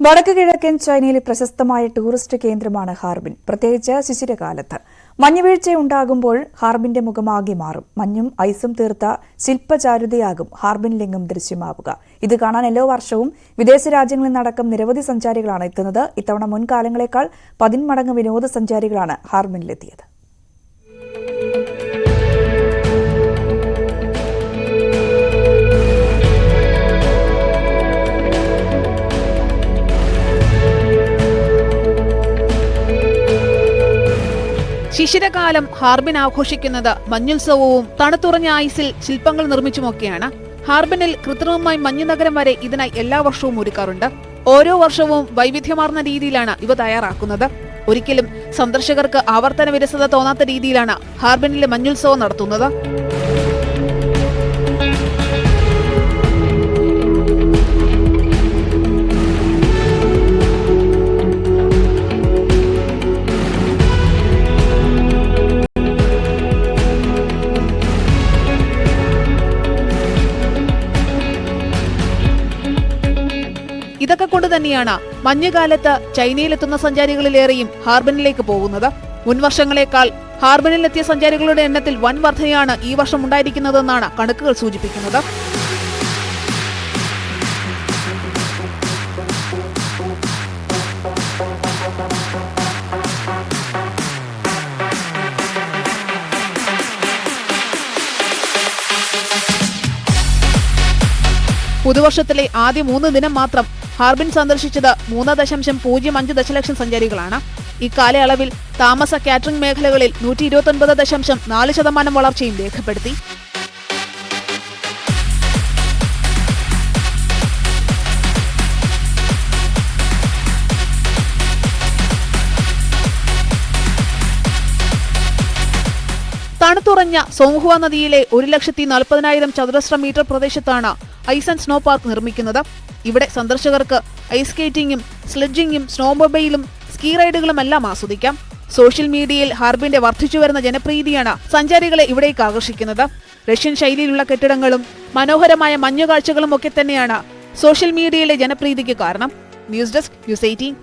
വടക്ക് കിഴക്കൻ ചൈനയിലെ പ്രശസ്തമായ ടൂറിസ്റ്റ് കേന്ദ്രമാണ് ഹാർബിൻ. പ്രത്യേകിച്ച് ശിശിരകാലത്ത് മഞ്ഞുവീഴ്ചയുണ്ടാകുമ്പോൾ ഹാർബിന്റെ മുഖമാകെ മാറും. മഞ്ഞും ഐസും തീർത്ത ശില്പചാരുതയാകും ഹാർബിനിലെങ്ങും ദൃശ്യമാവുക. ഇത് കാണാൻ എല്ലാ വർഷവും വിദേശ രാജ്യങ്ങളിൽ നിന്നടക്കം നിരവധി സഞ്ചാരികളാണ് എത്തുന്നത്. ഇത്തവണ മുൻകാലങ്ങളെക്കാൾ 10 മടങ്ങ് വിനോദസഞ്ചാരികളാണ് ഹാർബിനിലെത്തിയത്. ശിശിരകാലം ഹാർബിൻ ആഘോഷിക്കുന്നത് മഞ്ഞുത്സവവും തണുത്തുറഞ്ഞ ഐസിൽ ശില്പങ്ങൾ നിർമ്മിച്ചുമൊക്കെയാണ്. ഹാർബിനിൽ കൃത്രിമമായി മഞ്ഞുനഗരം വരെ ഇതിനായി എല്ലാ വർഷവും ഒരുക്കാറുണ്ട്. ഓരോ വർഷവും വൈവിധ്യമാർന്ന രീതിയിലാണ് ഇവ തയ്യാറാക്കുന്നത്. ഒരിക്കലും സന്ദർശകർക്ക് ആവർത്തന വിരസത തോന്നാത്ത രീതിയിലാണ് ഹാർബിനിലെ മഞ്ഞുത്സവം നടത്തുന്നത്. ഇതൊക്കെ കൊണ്ട് തന്നെയാണ് മഞ്ഞുകാലത്ത് ചൈനയിലെത്തുന്ന സഞ്ചാരികളിലേറെയും ഹാർബിനിലേക്ക് പോകുന്നത്. മുൻവർഷങ്ങളെക്കാൾ ഹാർബിനിലെത്തിയ സഞ്ചാരികളുടെ എണ്ണത്തിൽ വൻ വർധനയാണ് ഈ വർഷം ഉണ്ടായിരിക്കുന്നതെന്നാണ് കണക്കുകൾ സൂചിപ്പിക്കുന്നത്. പുതുവർഷത്തിലെ ആദ്യ 3 ദിനം മാത്രം ഹാർബിൻ സന്ദർശിച്ചത് 3.05 ദശലക്ഷം സഞ്ചാരികളാണ്. ഇക്കാലയളവിൽ താമസ കാറ്ററിംഗ് മേഖലകളിൽ 129.4% വളർച്ചയും രേഖപ്പെടുത്തി. തണുത്തുറഞ്ഞ സോങ്ഹുവ നദിയിലെ 1,40,000 ചതുരശ്ര മീറ്റർ പ്രദേശത്താണ് ഐസ് ആൻഡ് സ്നോ പാർക്ക് നിർമ്മിക്കുന്നത്. ഇവിടെ സന്ദർശകർക്ക് ഐസ് സ്കേറ്റിംഗും സ്ലെഡ്ജിംഗും സ്നോമൊബൈലും സ്കീ റൈഡുകളും എല്ലാം ആസ്വദിക്കാം. സോഷ്യൽ മീഡിയയിൽ ഹാർബിന്റെ വർദ്ധിച്ചുവരുന്ന ജനപ്രീതിയാണ് സഞ്ചാരികളെ ഇവിടേക്ക് ആകർഷിക്കുന്നത്. റഷ്യൻ ശൈലിയിലുള്ള കെട്ടിടങ്ങളും മനോഹരമായ മഞ്ഞുകാഴ്ചകളും ഒക്കെ തന്നെയാണ് സോഷ്യൽ മീഡിയയിലെ ജനപ്രീതിക്ക് കാരണം. News desk, news 18.